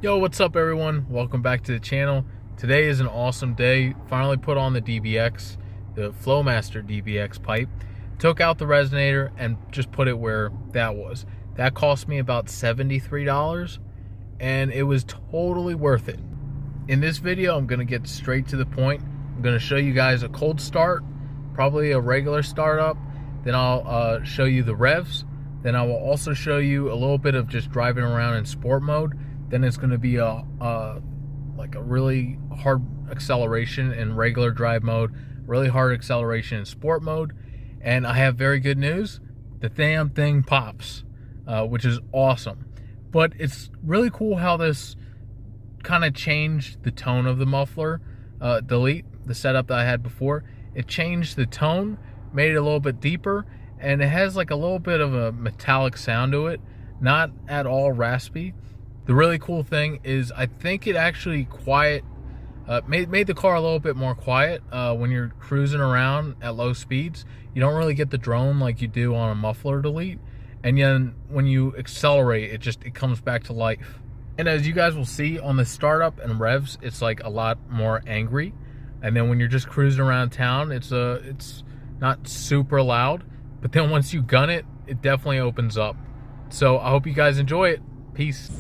Yo, what's up everyone? Welcome back to the channel. Today is an awesome day. Finally put on the DBX, the Flowmaster DBX pipe. Took out the resonator and just put it where that was. That cost me about $73 and it was totally worth it. In this video, I'm gonna get straight to the point. I'm gonna show you guys a cold start, probably a regular startup. Then I'll show you the revs. Then I will also show you a little bit of just driving around in sport mode. Then it's going to be like a really hard acceleration in regular drive mode, really hard acceleration in sport mode. And I have very good news. The damn thing pops, which is awesome. But it's really cool how this kind of changed the tone of the muffler. Delete the setup that I had before. It changed the tone, made it a little bit deeper, and it has like a little bit of a metallic sound to it, not at all raspy. The really cool thing is I think it actually made the car a little bit more quiet when you're cruising around at low speeds. You don't really get the drone like you do on a muffler delete, and then when you accelerate, it comes back to life. And as you guys will see on the startup and revs, it's like a lot more angry. And then when you're just cruising around town, it's not super loud, but then once you gun it, it definitely opens up. So I hope you guys enjoy it. Peace.